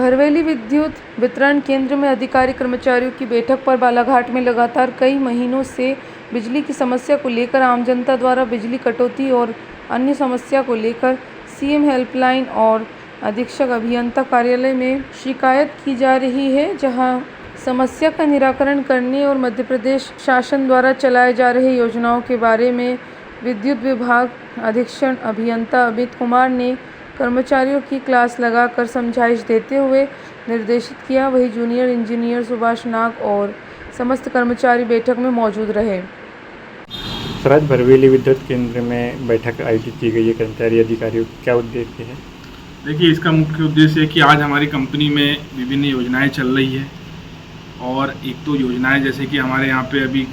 भरवेली विद्युत वितरण केंद्र में अधिकारी कर्मचारियों की बैठक पर बालाघाट में लगातार कई महीनों से बिजली की समस्या को लेकर आम जनता द्वारा बिजली कटौती और अन्य समस्या को लेकर सीएम हेल्पलाइन और अधीक्षक अभियंता कार्यालय में शिकायत की जा रही है, जहां समस्या का निराकरण करने और मध्य प्रदेश शासन द्वारा चलाए जा रहे योजनाओं के बारे में विद्युत विभाग अधीक्षक अभियंता अमित कुमार ने कर्मचारियों की क्लास लगाकर समझाइश देते हुए निर्देशित किया। वही जूनियर इंजीनियर सुभाष नाग और समस्त कर्मचारी बैठक में मौजूद रहे। सर, आज भरवेली विद्युत केंद्र में बैठक आयोजित की गई है कर्मचारी अधिकारियों, क्या उद्देश्य है? देखिए, इसका मुख्य उद्देश्य है कि आज हमारी कंपनी में विभिन्न योजनाएं चल रही है और एक तो योजनाएं जैसे कि हमारे यहाँ पे अभी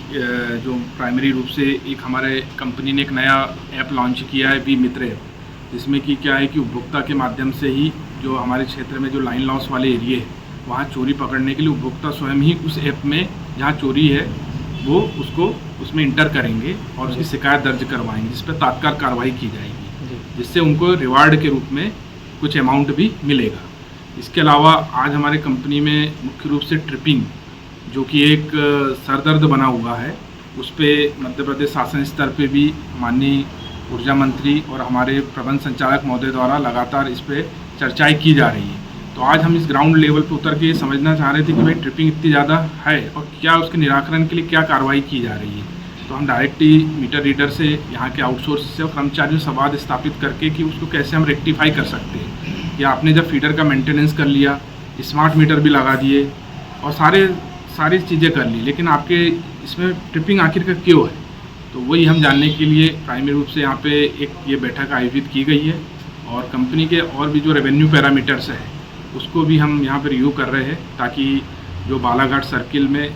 जो प्राइमरी रूप से एक हमारे कंपनी ने एक नया ऐप लॉन्च किया है वी मित्र ऐप, जिसमें कि क्या है कि उपभोक्ता के माध्यम से ही जो हमारे क्षेत्र में जो लाइन लॉस वाले एरिए है वहाँ चोरी पकड़ने के लिए उपभोक्ता स्वयं ही उस ऐप में जहाँ चोरी है वो उसको उसमें इंटर करेंगे और उसकी शिकायत दर्ज करवाएंगे, जिस पर तात्काल कार्रवाई की जाएगी, जिससे उनको रिवार्ड के रूप में कुछ अमाउंट भी मिलेगा। इसके अलावा आज हमारे कंपनी में मुख्य रूप से ट्रिपिंग जो कि एक सरदर्द बना हुआ है, उस पर मध्य प्रदेश शासन स्तर पे भी माननीय ऊर्जा मंत्री और हमारे प्रबंध संचालक महोदय द्वारा लगातार इस पर चर्चाएं की जा रही है। तो आज हम इस ग्राउंड लेवल पर उतर के समझना चाह रहे थे कि भाई ट्रिपिंग इतनी ज़्यादा है और क्या उसके निराकरण के लिए क्या कार्रवाई की जा रही है। तो हम डायरेक्टली मीटर रीडर से यहाँ के आउटसोर्स से और कर्मचारियों से संवाद स्थापित करके कि उसको कैसे हम रेक्टिफाई कर सकते हैं। या आपने जब फीडर का मेंटेनेंस कर लिया, स्मार्ट मीटर भी लगा दिए और सारी चीज़ें कर ली, लेकिन आपके इसमें ट्रिपिंग आखिर का क्यों है, तो वही हम जानने के लिए प्राइमरी रूप से यहाँ पे एक ये बैठक आयोजित की गई है। और कंपनी के और भी जो रेवेन्यू पैरामीटर्स है उसको भी हम यहाँ पर रिव्यू कर रहे हैं, ताकि जो बालाघाट सर्किल में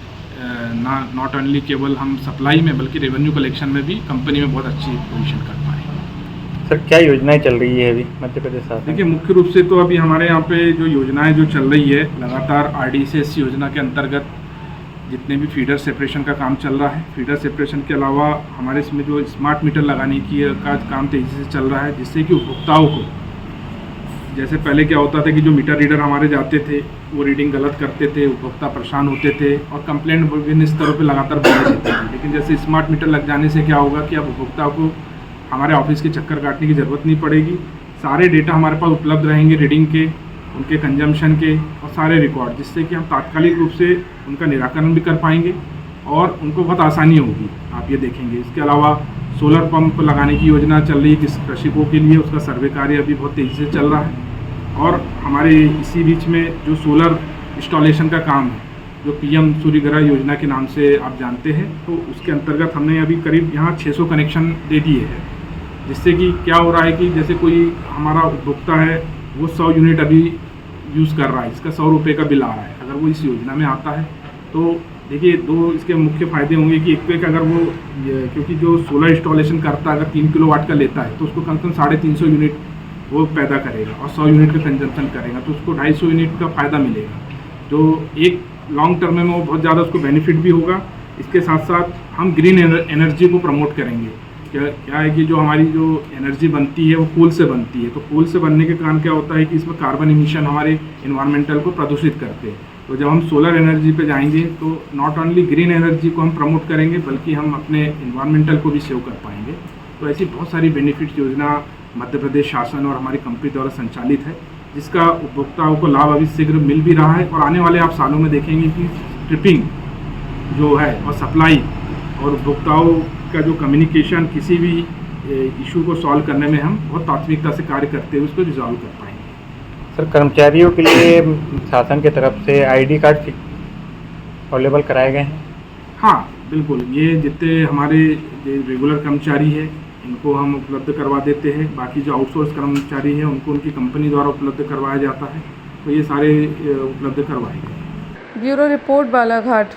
नॉट ओनली केवल हम सप्लाई में बल्कि रेवेन्यू कलेक्शन में भी कंपनी में बहुत अच्छी पोजीशन कर पाए। सर, क्या योजनाएं चल रही है अभी मध्य प्रदेश शासन? देखिए, मुख्य रूप से तो अभी हमारे यहाँ पे जो योजनाएं जो चल रही है लगातार RDSS योजना के अंतर्गत जितने भी फीडर सेपरेशन का काम चल रहा है, फीडर सेपरेशन के अलावा हमारे इसमें जो स्मार्ट मीटर लगाने की का काम तेज़ी से चल रहा है, जिससे कि उपभोक्ताओं को, जैसे पहले क्या होता था कि जो मीटर रीडर हमारे जाते थे वो रीडिंग गलत करते थे, उपभोक्ता परेशान होते थे और कंप्लेंट विभिन्न स्तरों पे लगातार बढ़ जाती थी। लेकिन जैसे स्मार्ट मीटर लग जाने से क्या होगा कि अब उपभोक्ता को हमारे ऑफिस के चक्कर काटने की ज़रूरत नहीं पड़ेगी। सारे डेटा हमारे पास उपलब्ध रहेंगे, रीडिंग के, उनके कंजम्पशन के और सारे रिकॉर्ड, जिससे कि हम तात्कालिक रूप से उनका निराकरण भी कर पाएंगे और उनको बहुत आसानी होगी, आप ये देखेंगे। इसके अलावा सोलर पंप लगाने की योजना चल रही है किस कृषकों के लिए, उसका सर्वे कार्य अभी बहुत तेज़ी से चल रहा है। और हमारे इसी बीच में जो सोलर इंस्टॉलेशन का काम है, जो PM सूर्यघर योजना के नाम से आप जानते हैं, तो उसके अंतर्गत हमने अभी करीब यहाँ 600 कनेक्शन दे दिए हैं, जिससे कि क्या हो रहा है कि जैसे कोई हमारा उपभोक्ता है वो 100 यूनिट अभी यूज़ कर रहा है, इसका 100 रुपये का बिल आ रहा है, अगर वो इस योजना में आता है तो देखिए दो इसके मुख्य फ़ायदे होंगे कि एक तो एक अगर वो क्योंकि जो सोलर इंस्टॉलेशन करता है अगर 3 किलोवाट का लेता है तो उसको कम से कम 350 यूनिट वो पैदा करेगा और 100 यूनिट का कंजम्पशन करेगा, तो उसको 250 यूनिट का फ़ायदा मिलेगा, जो एक लॉन्ग टर्म में वो बहुत ज़्यादा उसको बेनिफिट भी होगा। इसके साथ साथ हम ग्रीन एनर्जी को प्रमोट करेंगे। क्या है कि जो हमारी जो एनर्जी बनती है वो कोल से बनती है, तो कोल से बनने के कारण क्या होता है कि इसमें कार्बन इमिशन हमारे इन्वायरमेंटल को प्रदूषित करते हैं। तो जब हम सोलर एनर्जी पे जाएंगे तो नॉट ओनली ग्रीन एनर्जी को हम प्रमोट करेंगे बल्कि हम अपने इन्वायरमेंटल को भी सेव कर पाएंगे। तो ऐसी बहुत सारी बेनिफिट योजना मध्य प्रदेश शासन और हमारी कंपनी द्वारा संचालित है, जिसका उपभोक्ताओं को लाभ अभी शीघ्र मिल भी रहा है और आने वाले आप सालों में देखेंगे कि ट्रिपिंग जो है और सप्लाई और उपभोक्ताओं का जो कम्युनिकेशन किसी भी इशू को सॉल्व करने में हम बहुत प्राथमिकता से कार्य करते हुए उसको रिजॉल्व कर पाएंगे। सर, कर्मचारियों के लिए शासन की तरफ से ID कार्ड अवेलेबल कराए गए हैं? हाँ बिल्कुल, ये जितने हमारे रेगुलर कर्मचारी है इनको हम उपलब्ध करवा देते हैं, बाकी जो आउटसोर्स कर्मचारी हैं उनको उनकी कंपनी द्वारा उपलब्ध करवाया जाता है, तो ये सारे उपलब्ध करवाए गए। Bureau report, Balaghat.